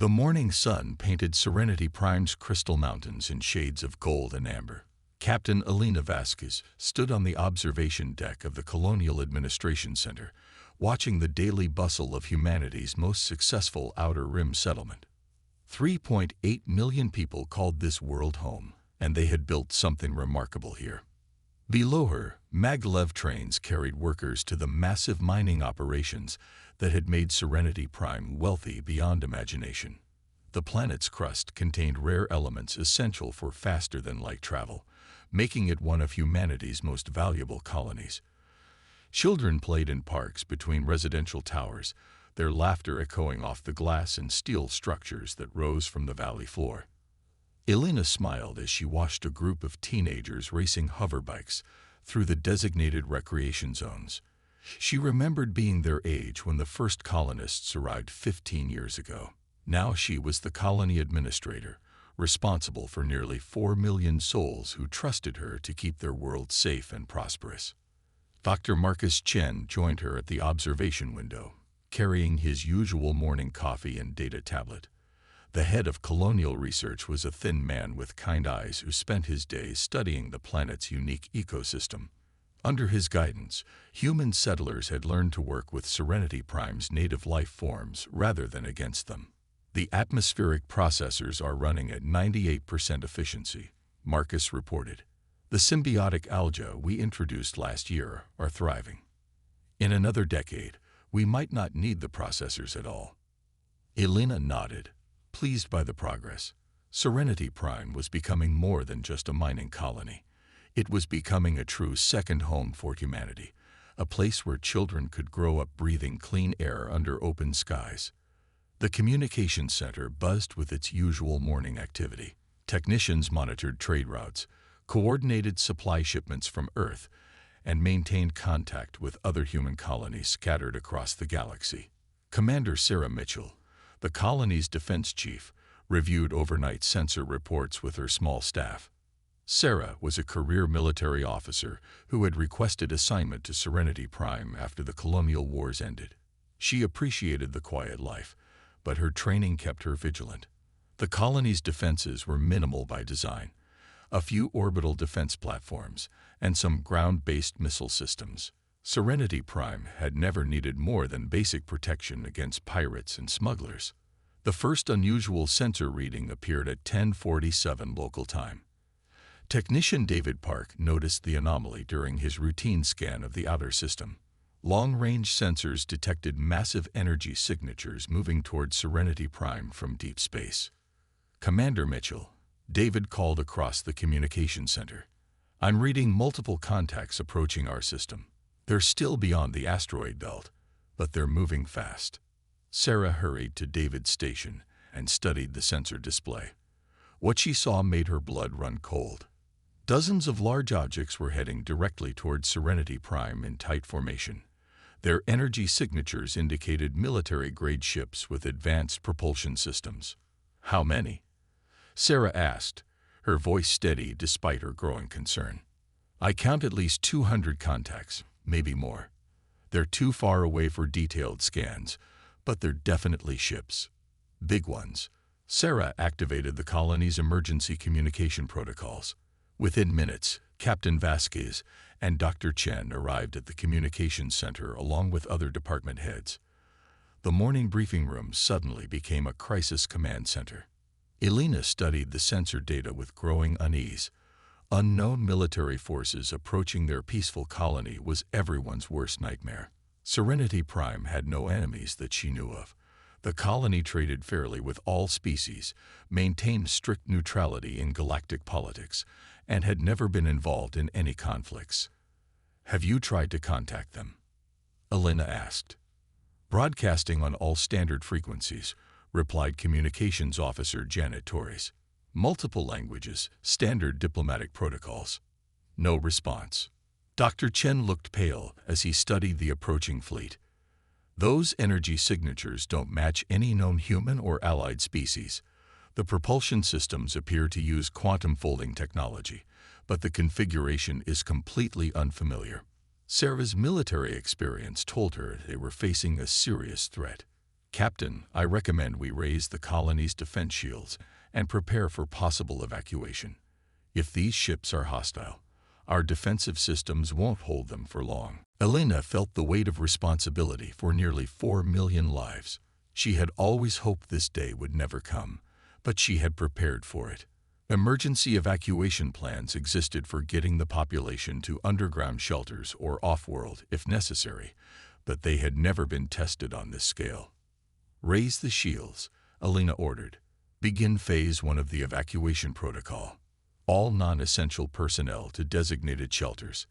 The morning sun painted Serenity Prime's crystal mountains in shades of gold and amber. Captain Elena Vasquez stood on the observation deck of the Colonial Administration Center, watching the daily bustle of humanity's most successful Outer Rim settlement. 3.8 million people called this world home, and they had built something remarkable here. Below her, maglev trains carried workers to the massive mining operations that had made Serenity Prime wealthy beyond imagination. The planet's crust contained rare elements essential for faster-than-light travel, making it one of humanity's most valuable colonies. Children played in parks between residential towers, their laughter echoing off the glass and steel structures that rose from the valley floor. Elena smiled as she watched a group of teenagers racing hoverbikes through the designated recreation zones. She remembered being their age when the first colonists arrived 15 years ago. Now she was the colony administrator, responsible for nearly 4 million souls who trusted her to keep their world safe and prosperous. Dr. Marcus Chen joined her at the observation window, carrying his usual morning coffee and data tablet. The head of colonial research was a thin man with kind eyes who spent his days studying the planet's unique ecosystem. Under his guidance, human settlers had learned to work with Serenity Prime's native life forms rather than against them. The atmospheric processors are running at 98% efficiency, Marcus reported. The symbiotic algae we introduced last year are thriving. In another decade, we might not need the processors at all. Elena nodded, pleased by the progress. Serenity Prime was becoming more than just a mining colony. It was becoming a true second home for humanity, a place where children could grow up breathing clean air under open skies. The communications center buzzed with its usual morning activity. Technicians monitored trade routes, coordinated supply shipments from Earth, and maintained contact with other human colonies scattered across the galaxy. Commander Sarah Mitchell, the colony's defense chief, reviewed overnight sensor reports with her small staff. Sarah was a career military officer who had requested assignment to Serenity Prime after the colonial wars ended. She appreciated the quiet life, but her training kept her vigilant. The colony's defenses were minimal by design: a few orbital defense platforms and some ground-based missile systems. Serenity Prime had never needed more than basic protection against pirates and smugglers. The first unusual sensor reading appeared at 10:47 local time. Technician David Park noticed the anomaly during his routine scan of the outer system. Long-range sensors detected massive energy signatures moving toward Serenity Prime from deep space. Commander Mitchell, David called across the communication center. I'm reading multiple contacts approaching our system. They're still beyond the asteroid belt, but they're moving fast. Sarah hurried to David's station and studied the sensor display. What she saw made her blood run cold. Dozens of large objects were heading directly toward Serenity Prime in tight formation. Their energy signatures indicated military-grade ships with advanced propulsion systems. How many? Sarah asked, her voice steady despite her growing concern. I count at least 200 contacts, maybe more. They're too far away for detailed scans, but they're definitely ships. Big ones. Sarah activated the colony's emergency communication protocols. Within minutes, Captain Vasquez and Dr. Chen arrived at the communications center along with other department heads. The morning briefing room suddenly became a crisis command center. Elena studied the sensor data with growing unease. Unknown military forces approaching their peaceful colony was everyone's worst nightmare. Serenity Prime had no enemies that she knew of. The colony traded fairly with all species, maintained strict neutrality in galactic politics, and had never been involved in any conflicts. Have you tried to contact them? Elena asked. Broadcasting on all standard frequencies, replied Communications Officer Janet Torres. Multiple languages, standard diplomatic protocols. No response. Dr. Chen looked pale as he studied the approaching fleet. Those energy signatures don't match any known human or allied species. The propulsion systems appear to use quantum folding technology, but the configuration is completely unfamiliar. Sarah's military experience told her they were facing a serious threat. Captain, I recommend we raise the colony's defense shields and prepare for possible evacuation. If these ships are hostile, our defensive systems won't hold them for long. Elena felt the weight of responsibility for nearly 4 million lives. She had always hoped this day would never come, but she had prepared for it. Emergency evacuation plans existed for getting the population to underground shelters or off-world if necessary, but they had never been tested on this scale. Raise the shields, Elena ordered. Begin Phase 1 of the evacuation protocol. All non-essential personnel to designated shelters.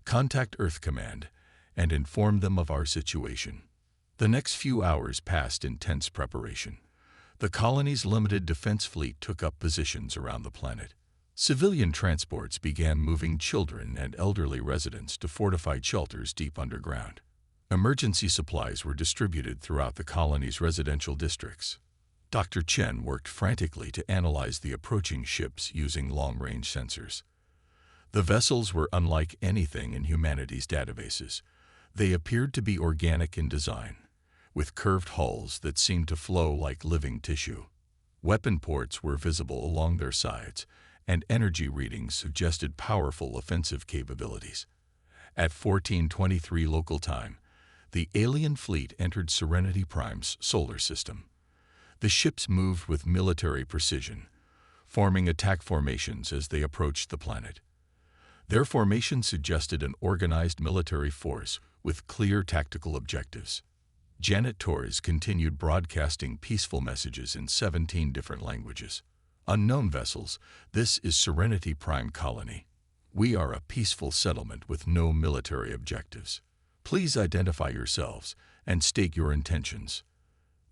Contact Earth Command and inform them of our situation. The next few hours passed in tense preparation. The colony's limited defense fleet took up positions around the planet. Civilian transports began moving children and elderly residents to fortified shelters deep underground. Emergency supplies were distributed throughout the colony's residential districts. Dr. Chen worked frantically to analyze the approaching ships using long-range sensors. The vessels were unlike anything in humanity's databases. They appeared to be organic in design, with curved hulls that seemed to flow like living tissue. Weapon ports were visible along their sides, and energy readings suggested powerful offensive capabilities. At 14:23 local time, the alien fleet entered Serenity Prime's solar system. The ships moved with military precision, forming attack formations as they approached the planet. Their formation suggested an organized military force with clear tactical objectives. Janet Torres continued broadcasting peaceful messages in 17 different languages. Unknown vessels, this is Serenity Prime Colony. We are a peaceful settlement with no military objectives. Please identify yourselves and state your intentions.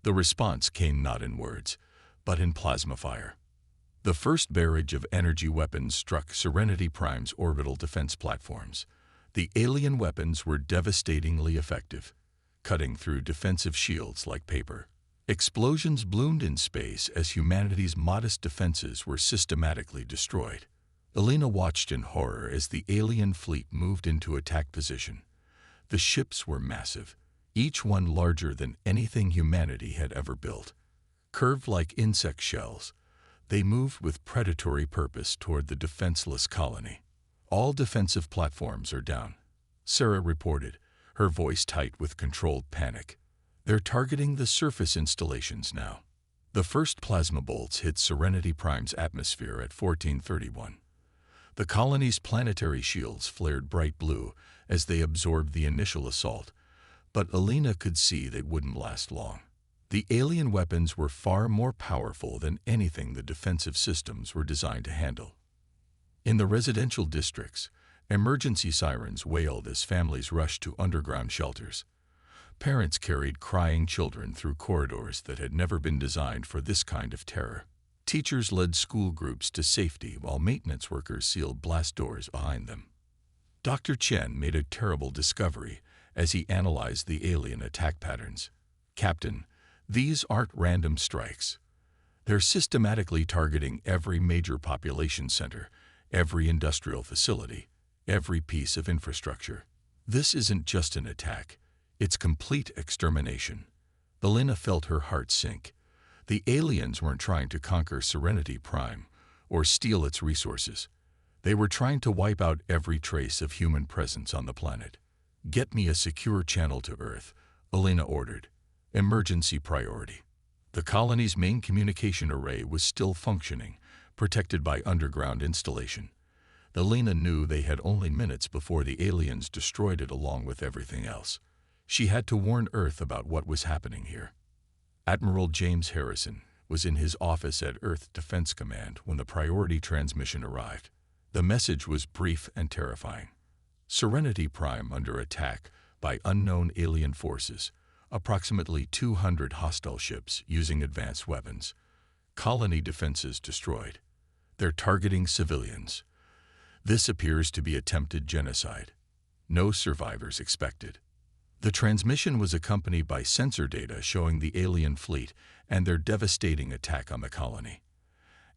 The response came not in words, but in plasma fire. The first barrage of energy weapons struck Serenity Prime's orbital defense platforms. The alien weapons were devastatingly effective, cutting through defensive shields like paper. Explosions bloomed in space as humanity's modest defenses were systematically destroyed. Elena watched in horror as the alien fleet moved into attack position. The ships were massive, each one larger than anything humanity had ever built. Curved like insect shells, they moved with predatory purpose toward the defenseless colony. All defensive platforms are down, Sarah reported, her voice tight with controlled panic. They're targeting the surface installations now. The first plasma bolts hit Serenity Prime's atmosphere at 14:31. The colony's planetary shields flared bright blue as they absorbed the initial assault, but Elena could see they wouldn't last long. The alien weapons were far more powerful than anything the defensive systems were designed to handle. In the residential districts, emergency sirens wailed as families rushed to underground shelters. Parents carried crying children through corridors that had never been designed for this kind of terror. Teachers led school groups to safety while maintenance workers sealed blast doors behind them. Dr. Chen made a terrible discovery as he analyzed the alien attack patterns. Captain, these aren't random strikes. They're systematically targeting every major population center, every industrial facility, every piece of infrastructure. This isn't just an attack, it's complete extermination. Elena felt her heart sink. The aliens weren't trying to conquer Serenity Prime or steal its resources. They were trying to wipe out every trace of human presence on the planet. Get me a secure channel to Earth, Elena ordered. Emergency priority. The colony's main communication array was still functioning, protected by underground installation. Elena knew they had only minutes before the aliens destroyed it along with everything else. She had to warn Earth about what was happening here. Admiral James Harrison was in his office at Earth Defense Command when the priority transmission arrived. The message was brief and terrifying. Serenity Prime under attack by unknown alien forces, approximately 200 hostile ships using advanced weapons. Colony defenses destroyed. They're targeting civilians. This appears to be attempted genocide. No survivors expected. The transmission was accompanied by sensor data showing the alien fleet and their devastating attack on the colony.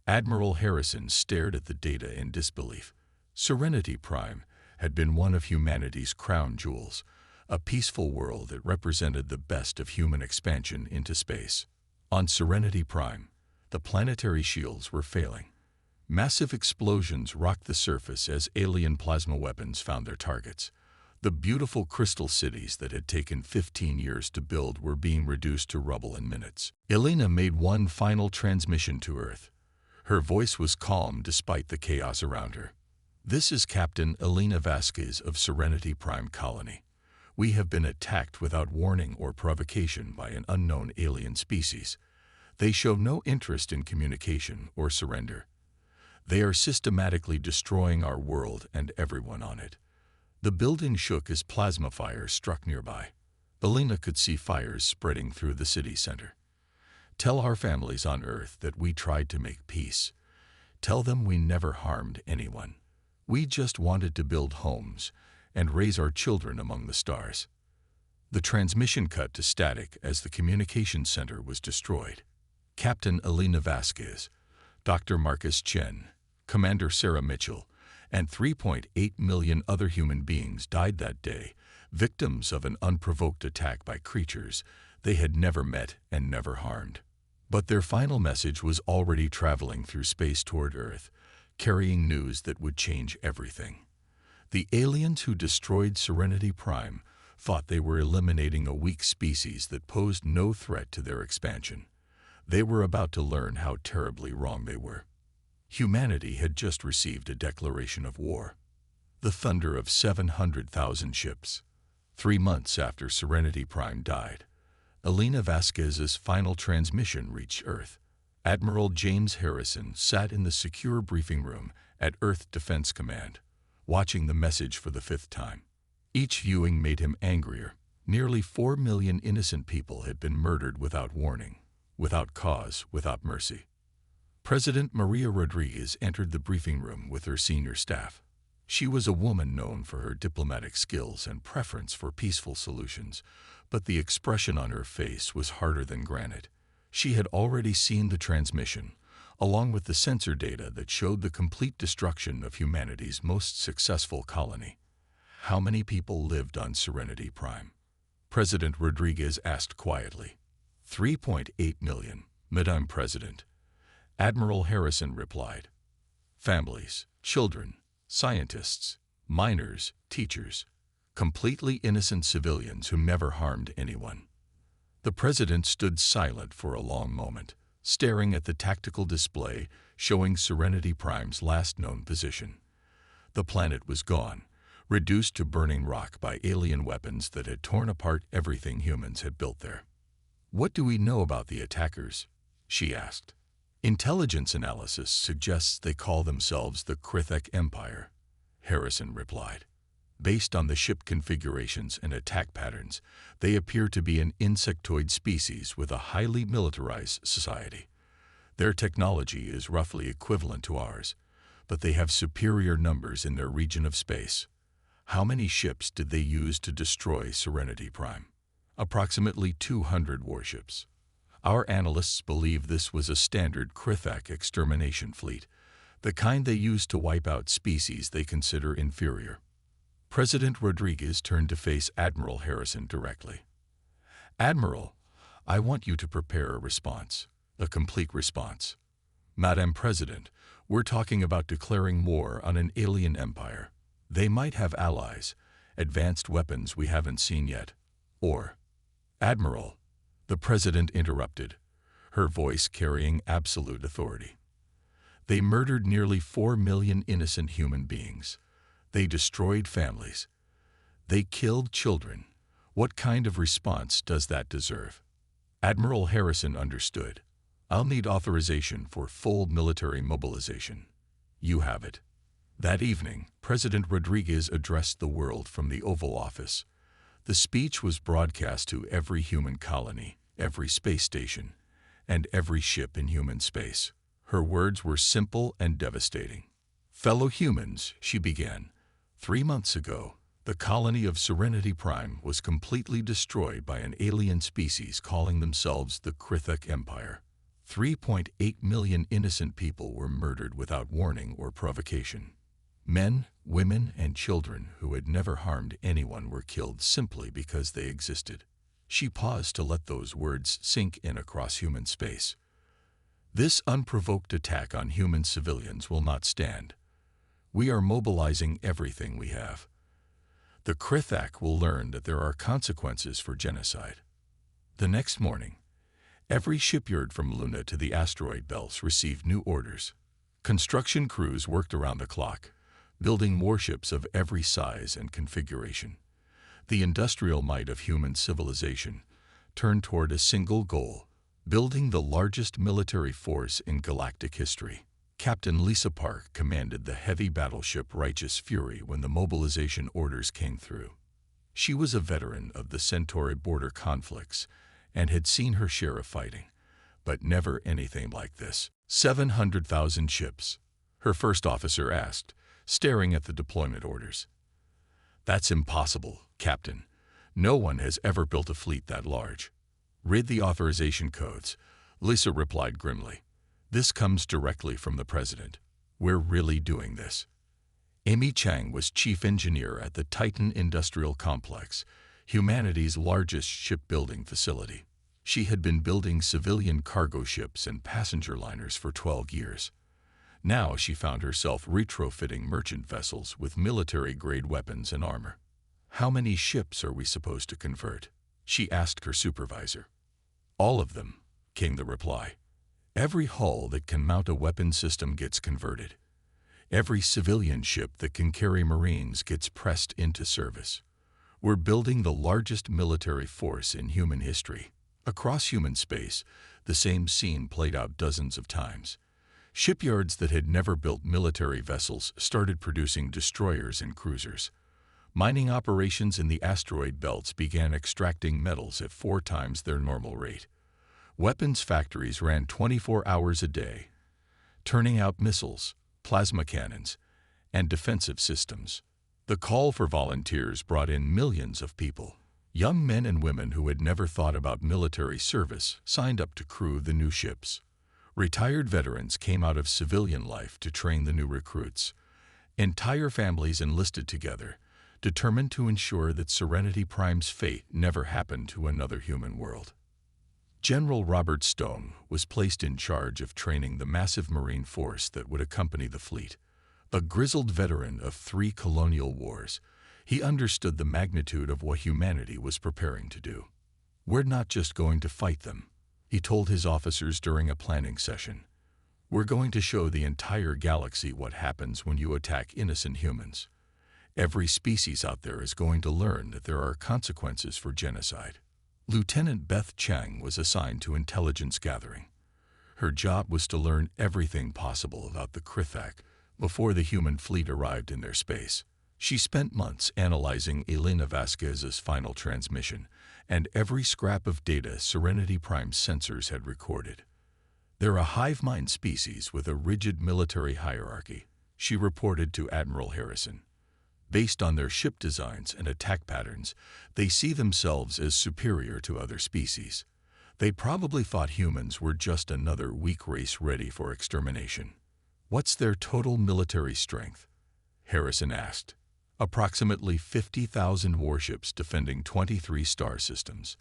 Admiral Harrison stared at the data in disbelief. Serenity Prime had been one of humanity's crown jewels, a peaceful world that represented the best of human expansion into space. On Serenity Prime, the planetary shields were failing. Massive explosions rocked the surface as alien plasma weapons found their targets. The beautiful crystal cities that had taken 15 years to build were being reduced to rubble in minutes. Elena made one final transmission to Earth. Her voice was calm despite the chaos around her. "This is Captain Elena Vasquez of Serenity Prime Colony. We have been attacked without warning or provocation by an unknown alien species. They show no interest in communication or surrender. They are systematically destroying our world and everyone on it." The building shook as plasma fires struck nearby. Elena could see fires spreading through the city center. "Tell our families on Earth that we tried to make peace. Tell them we never harmed anyone. We just wanted to build homes and raise our children among the stars." The transmission cut to static as the communications center was destroyed. Captain Elena Vasquez, Dr. Marcus Chen, Commander Sarah Mitchell, and 3.8 million other human beings died that day, victims of an unprovoked attack by creatures they had never met and never harmed. But their final message was already traveling through space toward Earth, carrying news that would change everything. The aliens who destroyed Serenity Prime thought they were eliminating a weak species that posed no threat to their expansion. They were about to learn how terribly wrong they were. Humanity had just received a declaration of war. The thunder of 700,000 ships. 3 months after Serenity Prime died, Elena Vasquez's final transmission reached Earth. Admiral James Harrison sat in the secure briefing room at Earth Defense Command, watching the message for the 5th time. Each viewing made him angrier. Nearly 4 million innocent people had been murdered without warning, without cause, without mercy. President Maria Rodriguez entered the briefing room with her senior staff. She was a woman known for her diplomatic skills and preference for peaceful solutions, but the expression on her face was harder than granite. She had already seen the transmission, along with the sensor data that showed the complete destruction of humanity's most successful colony. How many people lived on Serenity Prime? President Rodriguez asked quietly. 3.8 million, Madame President. Admiral Harrison replied. Families, children, scientists, miners, teachers, completely innocent civilians who never harmed anyone. The president stood silent for a long moment, staring at the tactical display showing Serenity Prime's last known position. The planet was gone, reduced to burning rock by alien weapons that had torn apart everything humans had built there. "What do we know about the attackers?" she asked. "Intelligence analysis suggests they call themselves the Krithek Empire," Harrison replied. "Based on the ship configurations and attack patterns, they appear to be an insectoid species with a highly militarized society. Their technology is roughly equivalent to ours, but they have superior numbers in their region of space." How many ships did they use to destroy Serenity Prime? Approximately 200 warships. Our analysts believe this was a standard Krithak extermination fleet, the kind they use to wipe out species they consider inferior. President Rodriguez turned to face Admiral Harrison directly. "Admiral, I want you to prepare a response, a complete response. Madam President, we're talking about declaring war on an alien empire. They might have allies, advanced weapons we haven't seen yet. Or..." "Admiral," the president interrupted, her voice carrying absolute authority. "They murdered nearly 4 million innocent human beings. They destroyed families. They killed children. What kind of response does that deserve?" Admiral Harrison understood. "I'll need authorization for full military mobilization. You have it." That evening, President Rodriguez addressed the world from the Oval Office. The speech was broadcast to every human colony, every space station, and every ship in human space. Her words were simple and devastating. "Fellow humans," she began, 3 months ago, the colony of Serenity Prime was completely destroyed by an alien species calling themselves the Krithek Empire. 3.8 million innocent people were murdered without warning or provocation. Men, women, and children who had never harmed anyone were killed simply because they existed. She paused to let those words sink in across human space. This unprovoked attack on human civilians will not stand. We are mobilizing everything we have. The Krithak will learn that there are consequences for genocide. The next morning, every shipyard from Luna to the asteroid belts received new orders. Construction crews worked around the clock, building warships of every size and configuration. The industrial might of human civilization turned toward a single goal: building the largest military force in galactic history. Captain Lisa Park commanded the heavy battleship Righteous Fury when the mobilization orders came through. She was a veteran of the Centauri border conflicts and had seen her share of fighting, but never anything like this. 700,000 ships, her first officer asked, staring at the deployment orders. That's impossible, Captain. No one has ever built a fleet that large. Read the authorization codes, Lisa replied grimly. This comes directly from the president. We're really doing this. Amy Chang was chief engineer at the Titan Industrial Complex, humanity's largest shipbuilding facility. She had been building civilian cargo ships and passenger liners for 12 years. Now she found herself retrofitting merchant vessels with military-grade weapons and armor. How many ships are we supposed to convert? She asked her supervisor. All of them, came the reply. Every hull that can mount a weapon system gets converted. Every civilian ship that can carry Marines gets pressed into service. We're building the largest military force in human history. Across human space, the same scene played out dozens of times. Shipyards that had never built military vessels started producing destroyers and cruisers. Mining operations in the asteroid belts began extracting metals at 4 times their normal rate. Weapons factories ran 24 hours a day, turning out missiles, plasma cannons, and defensive systems. The call for volunteers brought in millions of people. Young men and women who had never thought about military service signed up to crew the new ships. Retired veterans came out of civilian life to train the new recruits. Entire families enlisted together, determined to ensure that Serenity Prime's fate never happened to another human world. General Robert Stone was placed in charge of training the massive Marine force that would accompany the fleet. A grizzled veteran of 3 colonial wars, he understood the magnitude of what humanity was preparing to do. We're not just going to fight them, he told his officers during a planning session. We're going to show the entire galaxy what happens when you attack innocent humans. Every species out there is going to learn that there are consequences for genocide. Lieutenant Beth Chang was assigned to intelligence gathering. Her job was to learn everything possible about the Krithak before the human fleet arrived in their space. She spent months analyzing Elena Vasquez's final transmission and every scrap of data Serenity Prime's sensors had recorded. They're a hive mind species with a rigid military hierarchy, she reported to Admiral Harrison. Based on their ship designs and attack patterns, they see themselves as superior to other species. They probably thought humans were just another weak race ready for extermination. What's their total military strength? Harrison asked. Approximately 50,000 warships defending 23 star systems.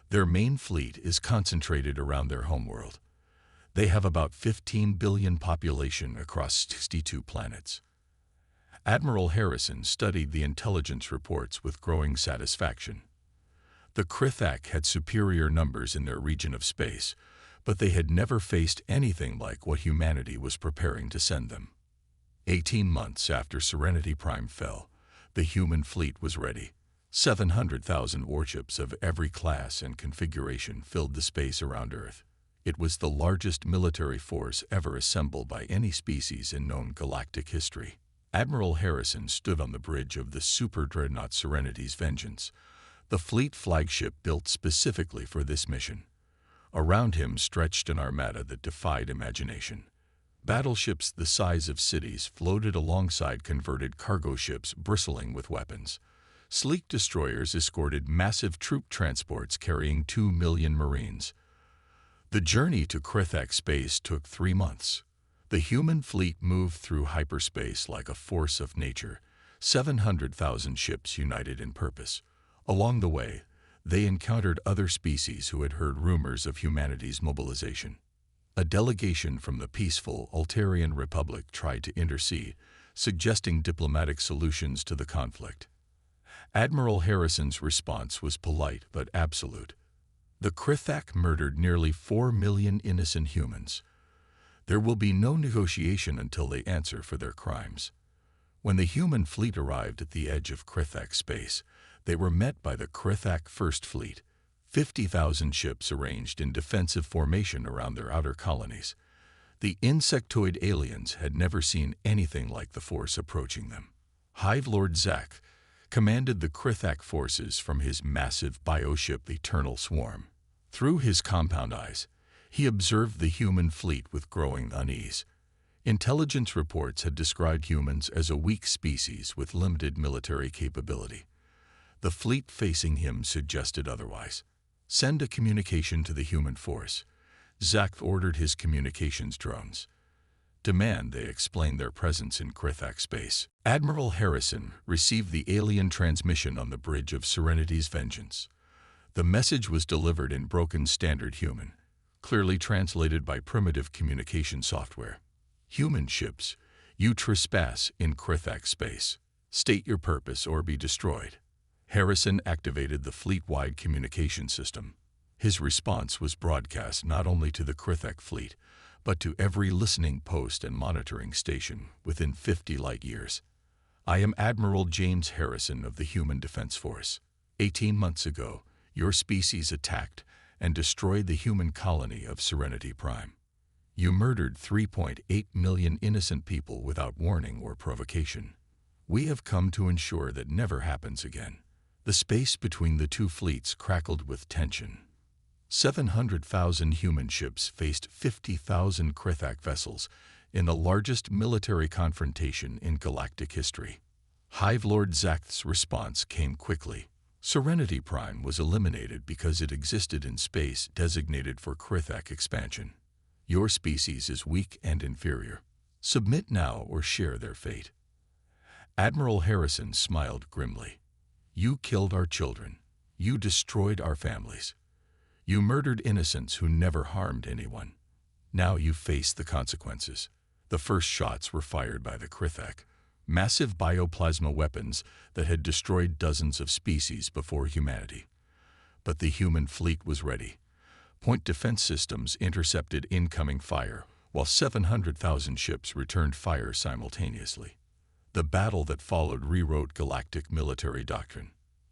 Their main fleet is concentrated around their homeworld. They have about 15 billion population across 62 planets. Admiral Harrison studied the intelligence reports with growing satisfaction. The Krithak had superior numbers in their region of space, but they had never faced anything like what humanity was preparing to send them. 18 months after Serenity Prime fell, the human fleet was ready. 700,000 warships of every class and configuration filled the space around Earth. It was the largest military force ever assembled by any species in known galactic history. Admiral Harrison stood on the bridge of the super dreadnought Serenity's Vengeance, the fleet flagship built specifically for this mission. Around him stretched an armada that defied imagination. Battleships the size of cities floated alongside converted cargo ships bristling with weapons. Sleek destroyers escorted massive troop transports carrying 2 million Marines. The journey to Krithak space took 3 months. The human fleet moved through hyperspace like a force of nature, 700,000 ships united in purpose. Along the way, they encountered other species who had heard rumors of humanity's mobilization. A delegation from the peaceful Altarian Republic tried to intercede, suggesting diplomatic solutions to the conflict. Admiral Harrison's response was polite but absolute. The Krithak murdered nearly 4 million innocent humans. There will be no negotiation until they answer for their crimes. When the human fleet arrived at the edge of Krithak space, they were met by the Krithak First Fleet, 50,000 ships arranged in defensive formation around their outer colonies. The insectoid aliens had never seen anything like the force approaching them. Hive Lord Zak commanded the Krithak forces from his massive bioship Eternal Swarm. Through his compound eyes, he observed the human fleet with growing unease. Intelligence reports had described humans as a weak species with limited military capability. The fleet facing him suggested otherwise. Send a communication to the human force. Zak ordered his communications drones. Demand they explain their presence in Krithak space. Admiral Harrison received the alien transmission on the bridge of Serenity's Vengeance. The message was delivered in broken standard human, clearly translated by primitive communication software. Human ships, you trespass in Krithak space. State your purpose or be destroyed. Harrison activated the fleet-wide communication system. His response was broadcast not only to the Krithak fleet, but to every listening post and monitoring station within 50 light years. I am Admiral James Harrison of the Human Defense Force. 18 months ago, your species attacked and destroyed the human colony of Serenity Prime. You murdered 3.8 million innocent people without warning or provocation. We have come to ensure that never happens again. The space between the two fleets crackled with tension. 700,000 human ships faced 50,000 Krithak vessels in the largest military confrontation in galactic history. Hive Lord Zakth's response came quickly. Serenity Prime was eliminated because it existed in space designated for Krithak expansion. Your species is weak and inferior. Submit now or share their fate. Admiral Harrison smiled grimly. You killed our children. You destroyed our families. You murdered innocents who never harmed anyone. Now you face the consequences. The first shots were fired by the Krithak, massive bioplasma weapons that had destroyed dozens of species before humanity. But the human fleet was ready. Point defense systems intercepted incoming fire, while 700,000 ships returned fire simultaneously. The battle that followed rewrote galactic military doctrine.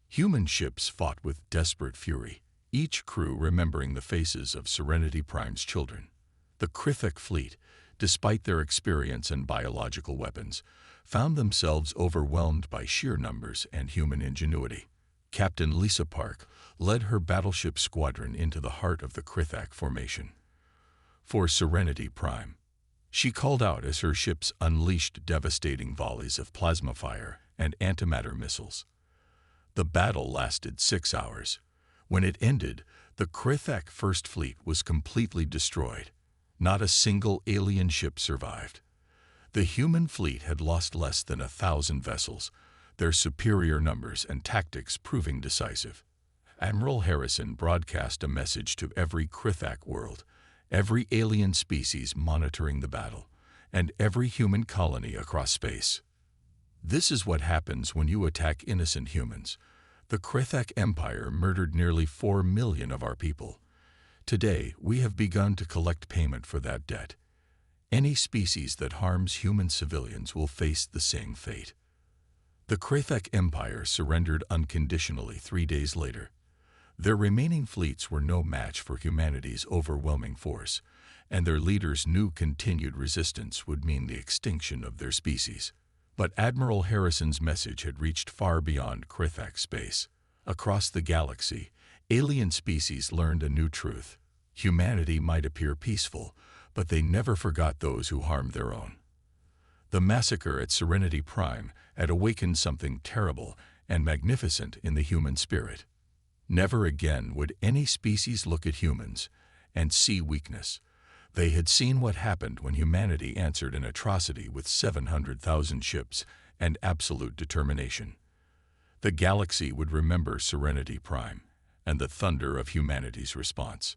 Human ships fought with desperate fury, each crew remembering the faces of Serenity Prime's children. The Krithak fleet, despite their experience and biological weapons, found themselves overwhelmed by sheer numbers and human ingenuity. Captain Lisa Park led her battleship squadron into the heart of the Krithak formation. For Serenity Prime, she called out as her ships unleashed devastating volleys of plasma fire and antimatter missiles. The battle lasted 6 hours. When it ended, the Krithak First Fleet was completely destroyed. Not a single alien ship survived. The human fleet had lost less than 1,000 vessels, their superior numbers and tactics proving decisive. Admiral Harrison broadcast a message to every Krithak world, every alien species monitoring the battle, and every human colony across space. This is what happens when you attack innocent humans. The Krithak Empire murdered nearly 4 million of our people. Today, we have begun to collect payment for that debt. Any species that harms human civilians will face the same fate. The Krithak Empire surrendered unconditionally 3 days later. Their remaining fleets were no match for humanity's overwhelming force, and their leaders knew continued resistance would mean the extinction of their species. But Admiral Harrison's message had reached far beyond Krithak space. Across the galaxy, alien species learned a new truth. Humanity might appear peaceful, but they never forgot those who harmed their own. The massacre at Serenity Prime had awakened something terrible and magnificent in the human spirit. Never again would any species look at humans and see weakness. They had seen what happened when humanity answered an atrocity with 700,000 ships and absolute determination. The galaxy would remember Serenity Prime and the thunder of humanity's response.